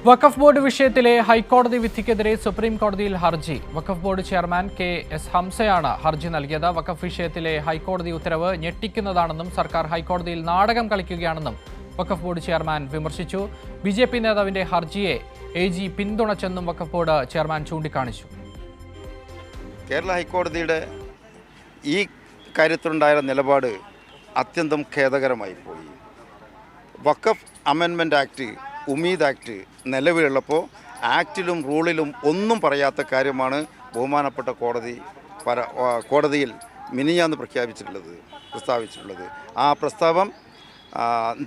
വഖഫ് board വിഷയത്തിലെ ഹൈക്കോടതി വിധിക്കെതിരെ സുപ്രീം കോടതിയിൽ ഹർജി. വഖഫ് ബോർഡ് ചെയർമാൻ കെ.എസ്. ഹംസയാണ് ഹർജി നൽകിയത്. വഖഫ് വിഷയത്തിലെ ഹൈക്കോടതി ഉത്തരവ് ഞെട്ടിക്കുന്നതാണെന്നും സർക്കാർ ഹൈക്കോടതിയിൽ നാടകം കളിക്കുകയാണെന്നും വഖഫ് ബോർഡ് ചെയർമാൻ വിമർശിച്ചു. ബി.ജെ.പി. നേതാവിന്റെ ഹർജിയെ എ.ജി. പിന്തുണച്ചെന്നും വഖഫ് ബോർഡ് ചെയർമാൻ ചൂണ്ടിക്കാണിച്ചു. കേരള ഹൈക്കോടതിയുടെ ഈ കാര്യത്തിലുണ്ടായ നിലപാട് അത്യന്തം ഖേദകരമായി പോയി. വഖഫ് അമെൻമെൻറ്റ് ആക്ട്, ഉമീദ് ആക്ട് നിലവിലുള്ളപ്പോൾ ആക്റ്റിലും റൂളിലും ഒന്നും പറയാത്ത കാര്യമാണ് ബഹുമാനപ്പെട്ട കോടതിയിൽ മിനിഞ്ഞാന്ന് പ്രസ്താവിച്ചിട്ടുള്ളത്. ആ പ്രസ്താവം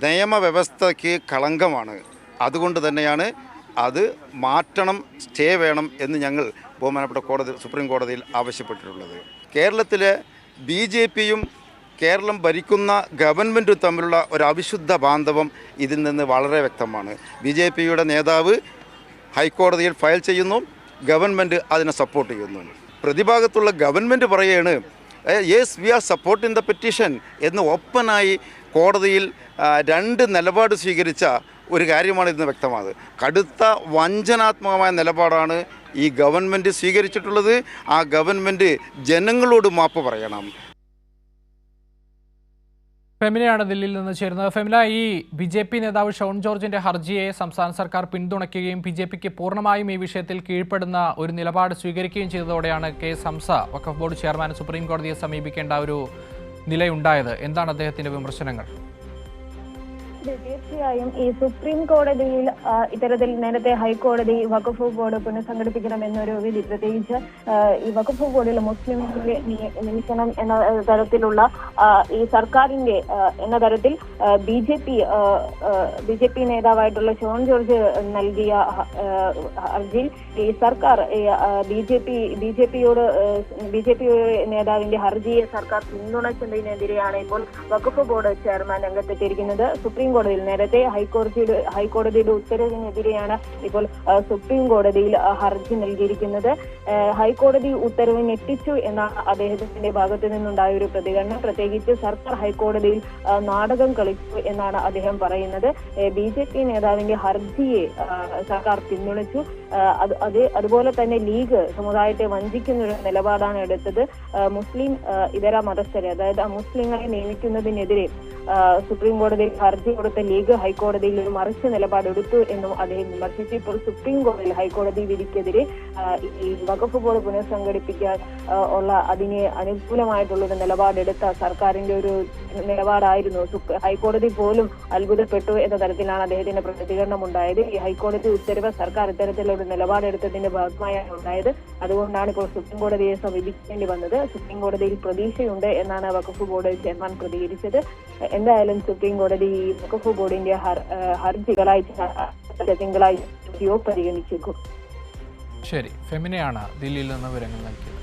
നിയമവ്യവസ്ഥയ്ക്ക് കളങ്കമാണ്. അതുകൊണ്ട് തന്നെയാണ് അത് മാറ്റണം, സ്റ്റേ വേണം എന്ന് ഞങ്ങൾ ബഹുമാനപ്പെട്ട സുപ്രീം കോടതിയിൽ ആവശ്യപ്പെട്ടിട്ടുള്ളത്. കേരളത്തിലെ ബി.ജെ.പിയും കേരളം ഭരിക്കുന്ന ഗവൺമെൻറ്റും തമ്മിലുള്ള ഒരു അവിശുദ്ധ ബാന്ധവം ഇതിൽ നിന്ന് വളരെ വ്യക്തമാണ്. ബി.ജെ.പിയുടെ നേതാവ് ഹൈക്കോടതിയിൽ ഫയൽ ചെയ്യുന്നു, ഗവൺമെൻറ് അതിനെ സപ്പോർട്ട് ചെയ്യുന്നു. പ്രതിഭാഗത്തുള്ള ഗവൺമെൻറ് പറയുകയാണ് yes we R supporting the petition എന്ന് ഓപ്പണായി കോടതിയിൽ രണ്ട് നിലപാട് സ്വീകരിച്ച ഒരു കാര്യമാണ് ഇന്ന് വ്യക്തമായത്. കടുത്ത വഞ്ചനാത്മകമായ നിലപാടാണ് ഈ ഗവൺമെൻറ് സ്വീകരിച്ചിട്ടുള്ളത്. ആ ഗവൺമെൻറ് ജനങ്ങളോട് മാപ്പ് പറയണം. ഫെമിനയാണ് ദില്ലിയിൽ നിന്ന് ചേരുന്നത്. ഫെമിന, ഈ ബി.ജെ.പി. നേതാവ് ഷോൺ ജോർജിന്റെ ഹർജിയെ സംസ്ഥാന സർക്കാർ പിന്തുണയ്ക്കുകയും ബി.ജെ.പിക്ക് പൂർണ്ണമായും ഈ വിഷയത്തിൽ കീഴ്പ്പെടുന്ന ഒരു നിലപാട് സ്വീകരിക്കുകയും ചെയ്തതോടെയാണ് കെ.എസ്. ഹംസ വഖഫ് ബോർഡ് ചെയർമാൻ സുപ്രീം കോടതിയെ സമീപിക്കേണ്ട ഒരു നിലയുണ്ടായത്. എന്താണ് അദ്ദേഹത്തിന്റെ വിമർശനങ്ങൾ? തീർച്ചയായും ഈ സുപ്രീം കോടതിയിൽ ഇത്തരത്തിൽ നേരത്തെ ഹൈക്കോടതി വഖഫ് ബോർഡ് പുനഃസംഘടിപ്പിക്കണമെന്നൊരു വിധി, പ്രത്യേകിച്ച് ഈ വഖഫ് ബോർഡിൽ മുസ്ലിംകളെ നിയമിക്കണം എന്ന തരത്തിലുള്ള ഈ സർക്കാരിന്റെ എന്ന തരത്തിൽ ബി.ജെ.പി. നേതാവായിട്ടുള്ള ഷോൺ ജോർജ് നൽകിയ ഹർജിയിൽ ഈ സർക്കാർ ബി.ജെ.പി. നേതാവിന്റെ ഹർജിയെ സർക്കാർ പിന്തുണച്ചതിനെതിരെയാണ് ഇപ്പോൾ വഖഫ് ബോർഡ് ചെയർമാൻ രംഗത്തെത്തിയിരിക്കുന്നത്. സുപ്രീം കോടതിയിൽ നേരത്തെ ഹൈക്കോടതിയുടെ ഉത്തരവിനെതിരെയാണ് ഇപ്പോൾ സുപ്രീം കോടതിയിൽ ഹർജി നൽകിയിരിക്കുന്നത്. ഹൈക്കോടതി ഉത്തരവ് ഞെട്ടിച്ചു എന്നാണ് അദ്ദേഹത്തിന്റെ ഭാഗത്തു നിന്നുണ്ടായ ഒരു പ്രതികരണം. പ്രത്യേകിച്ച് സർക്കാർ ഹൈക്കോടതിയിൽ നാടകം കളിച്ചു എന്നാണ് അദ്ദേഹം പറയുന്നത്. ബി.ജെ.പി. നേതാവിന്റെ ഹർജിയെ സർക്കാർ പിന്തുണച്ചു. അതുപോലെ തന്നെ ലീഗ് സമുദായത്തെ വഞ്ചിക്കുന്ന ഒരു നിലപാടാണ് എടുത്തത്. മുസ്ലിം ഇതര മതസ്ഥരെ, അതായത് മുസ്ലിങ്ങളെ നിയമിക്കുന്നതിനെതിരെ സുപ്രീം കോടതിയിൽ ഹർജി കൊടുത്ത ലീഗ് ഹൈക്കോടതിയിൽ ഒരു മറിച്ച് നിലപാടെടുത്തു എന്നും അദ്ദേഹം വിമർശിച്ചു. ഇപ്പോൾ സുപ്രീം കോടതിയിൽ ഹൈക്കോടതി വിധിക്കെതിരെ ഈ വഖഫ് ബോർഡ് പുനഃസംഘടിപ്പിക്കാൻ ഉള്ള അതിന് അനുകൂലമായിട്ടുള്ളൊരു നിലപാടെടുത്ത സർക്കാരിന്റെ ഒരു നിലപാടായിരുന്നു. ഹൈക്കോടതി പോലും അത്ഭുതപ്പെട്ടു എന്ന തരത്തിലാണ് അദ്ദേഹത്തിന്റെ പ്രതികരണം ഉണ്ടായത്. ഈ ഹൈക്കോടതി ഉത്തരവ് സർക്കാർ ഇത്തരത്തിലുള്ള നിലപാടെടുത്തതിന്റെ ഭാഗമായാണ് ഉണ്ടായത്. അതുകൊണ്ടാണ് ഇപ്പോൾ സുപ്രീം കോടതിയെ സമീപിക്കേണ്ടി വന്നത്. സുപ്രീം കോടതിയിൽ പ്രതീക്ഷയുണ്ട് എന്നാണ് വഖഫ് ബോർഡ് ചെയർമാൻ പ്രതികരിച്ചത്. എന്തായാലും സുപ്രീം കോടതി വഖഫ് ബോർഡിന്റെ ഹർജി തിങ്കളാഴ്ച പരിഗണിച്ചേക്കും. ശരി, ഫെമിനയാണ് ദില്ലിയിൽ നിന്ന് വിവരങ്ങൾ നൽകിയത്.